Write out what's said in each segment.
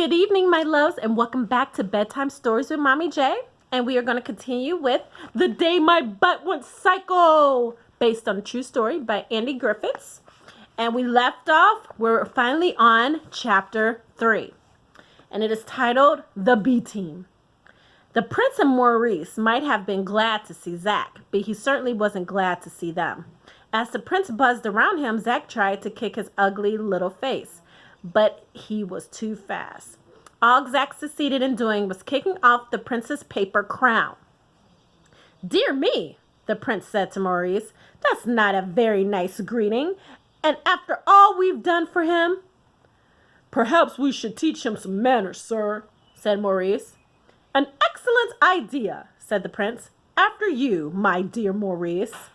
Good evening, my loves, and welcome back to Bedtime Stories with Mommy J. And we are going to continue with The Day My Butt Went Psycho, based on a true story by Andy Griffiths. And we left off, we're finally on chapter 3. And it is titled The B Team. The Prince and Maurice might have been glad to see Zach, but he certainly wasn't glad to see them. As the prince buzzed around him, Zach tried to kick his ugly little face, but he was too fast. All Zach succeeded in doing was kicking off the prince's paper crown. "Dear me," the prince said to Maurice, "that's not a very nice greeting, and after all we've done for him." "Perhaps we should teach him some manners, sir," said Maurice. "An excellent idea," said the prince. "After you, my dear Maurice."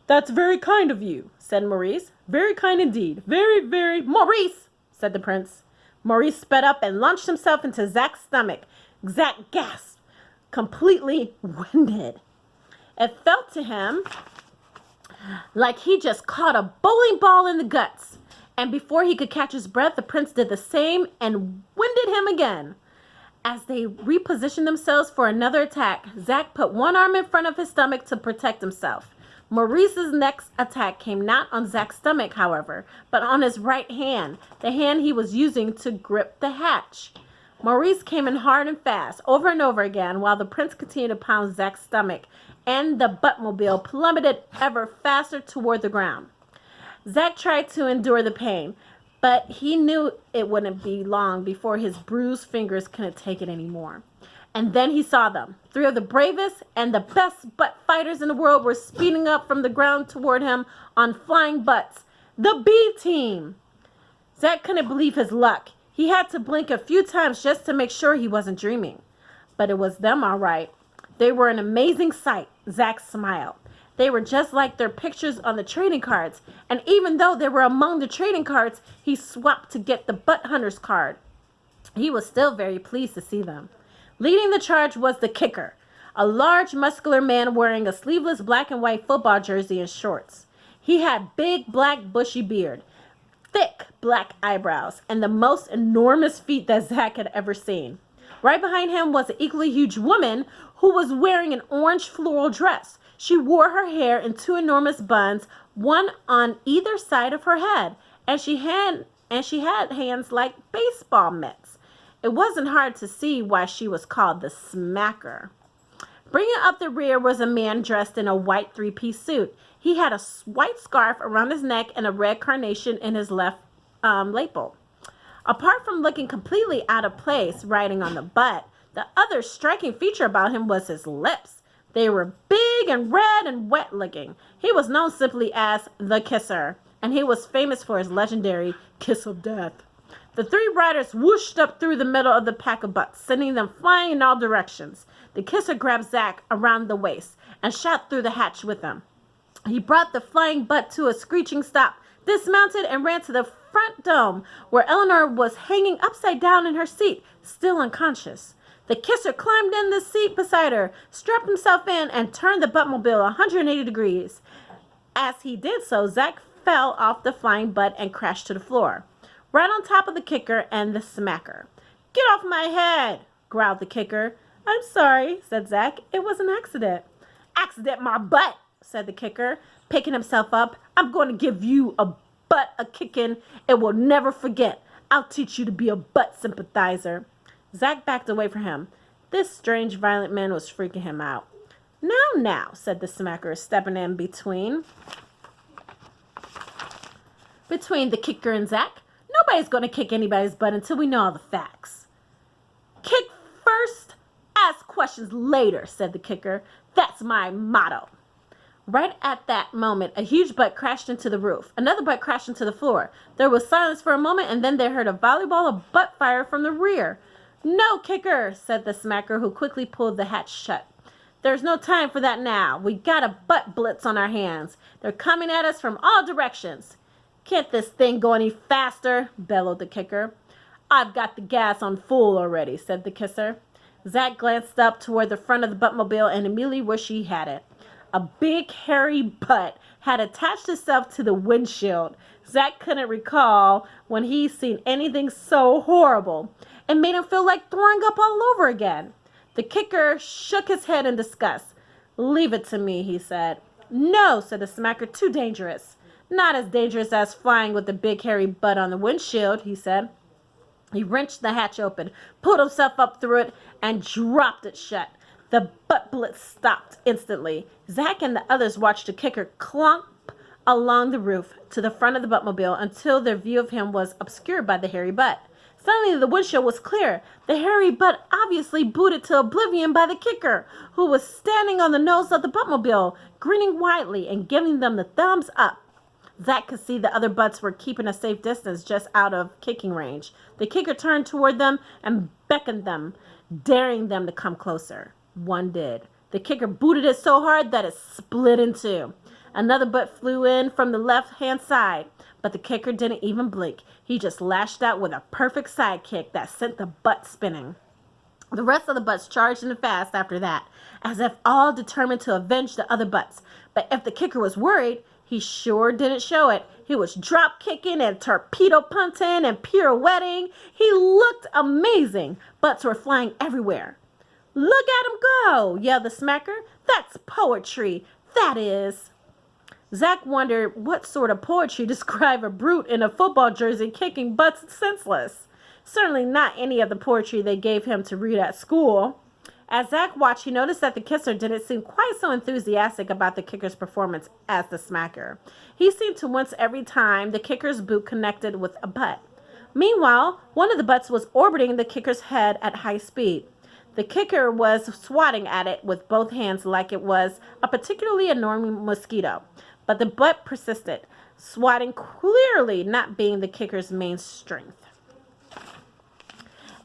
"That's very kind of you," said Maurice. "Very kind indeed. Very, very—" "Maurice!" said the prince. Maurice sped up and launched himself into Zach's stomach. Zach gasped, completely winded. It felt to him like he just caught a bowling ball in the guts. And before he could catch his breath, the prince did the same and winded him again. As they repositioned themselves for another attack, Zach put one arm in front of his stomach to protect himself. Maurice's next attack came not on Zach's stomach, however, but on his right hand, the hand he was using to grip the hatch. Maurice came in hard and fast, over and over again, while the prince continued to pound Zach's stomach, and the Buttmobile plummeted ever faster toward the ground. Zach tried to endure the pain, but he knew it wouldn't be long before his bruised fingers couldn't take it anymore. And then he saw them. 3 of the bravest and the best butt fighters in the world were speeding up from the ground toward him on flying butts. The B Team! Zach couldn't believe his luck. He had to blink a few times just to make sure he wasn't dreaming. But it was them all right. They were an amazing sight. Zach smiled. They were just like their pictures on the trading cards. And even though they were among the trading cards, he swapped to get the Butt Hunter's card. He was still very pleased to see them. Leading the charge was the kicker, a large, muscular man wearing a sleeveless black and white football jersey and shorts. He had big, black, bushy beard, thick, black eyebrows, and the most enormous feet that Zach had ever seen. Right behind him was an equally huge woman who was wearing an orange floral dress. She wore her hair in 2 enormous buns, one on either side of her head, and she had hands like baseball mitts. It wasn't hard to see why she was called the Smacker. Bringing up the rear was a man dressed in a white 3-piece suit. He had a white scarf around his neck and a red carnation in his left lapel. Apart from looking completely out of place riding on the butt, the other striking feature about him was his lips. They were big and red and wet-looking. He was known simply as the Kisser, and he was famous for his legendary kiss of death. The 3 riders whooshed up through the middle of the pack of butts, sending them flying in all directions. The Kisser grabbed Zach around the waist and shot through the hatch with him. He brought the flying butt to a screeching stop, dismounted, and ran to the front dome, where Eleanor was hanging upside down in her seat, still unconscious. The Kisser climbed in the seat beside her, strapped himself in, and turned the Buttmobile 180 degrees. As he did so, Zach fell off the flying butt and crashed to the floor, right on top of the kicker and the Smacker. "Get off my head," growled the kicker. "I'm sorry," said Zach. "It was an accident." "Accident my butt," said the kicker, picking himself up. "I'm going to give you a butt a kicking it will never forget. I'll teach you to be a butt sympathizer." Zach backed away from him. This strange, violent man was freaking him out. Now, said the Smacker, stepping in between the kicker and Zach. "Nobody's going to kick anybody's butt until we know all the facts." "Kick first, ask questions later," said the kicker. "That's my motto." Right at that moment, a huge butt crashed into the roof. Another butt crashed into the floor. There was silence for a moment, and then they heard a volleyball of butt fire from the rear. "No, kicker," said the Smacker, who quickly pulled the hatch shut. "There's no time for that now. We got a butt blitz on our hands. They're coming at us from all directions." "Can't this thing go any faster?" bellowed the kicker. "I've got the gas on full already," said the Kisser. Zach glanced up toward the front of the Buttmobile and immediately wished he had it. A big, hairy butt had attached itself to the windshield. Zach couldn't recall when he'd seen anything so horrible. It made him feel like throwing up all over again. The kicker shook his head in disgust. "Leave it to me," he said. "No," said the smacker, "too dangerous." "Not as dangerous as flying with the big hairy butt on the windshield," he said. He wrenched the hatch open, pulled himself up through it, and dropped it shut. The butt blitz stopped instantly. Zach and the others watched the kicker clomp along the roof to the front of the Buttmobile until their view of him was obscured by the hairy butt. Suddenly, the windshield was clear. The hairy butt obviously booted to oblivion by the kicker, who was standing on the nose of the Buttmobile, grinning widely and giving them the thumbs up. Zach could see the other butts were keeping a safe distance just out of kicking range. The kicker turned toward them and beckoned them, daring them to come closer. One did. The kicker booted it so hard that it split in two. Another butt flew in from the left-hand side, but the kicker didn't even blink. He just lashed out with a perfect side kick that sent the butt spinning. The rest of the butts charged in fast after that, as if all determined to avenge the other butts. But if the kicker was worried, he sure didn't show it. He was drop kicking and torpedo punting and pirouetting. He looked amazing. Butts were flying everywhere. "Look at him go!" yelled the smacker. "That's poetry, that is." Zach wondered what sort of poetry described a brute in a football jersey kicking butts senseless. Certainly not any of the poetry they gave him to read at school. As Zach watched, he noticed that the kisser didn't seem quite so enthusiastic about the kicker's performance as the smacker. He seemed to wince every time the kicker's boot connected with a butt. Meanwhile, one of the butts was orbiting the kicker's head at high speed. The kicker was swatting at it with both hands like it was a particularly annoying mosquito. But the butt persisted, swatting clearly not being the kicker's main strength.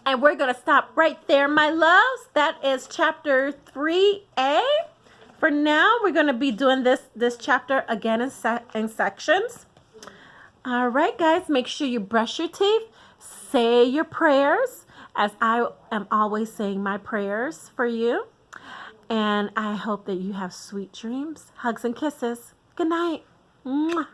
And we're going to stop right there, my loves. That is chapter 3A. For now, we're going to be doing this chapter again in sections. All right, guys, make sure you brush your teeth, say your prayers, as I am always saying my prayers for you. And I hope that you have sweet dreams. Hugs and kisses. Good night. Mwah.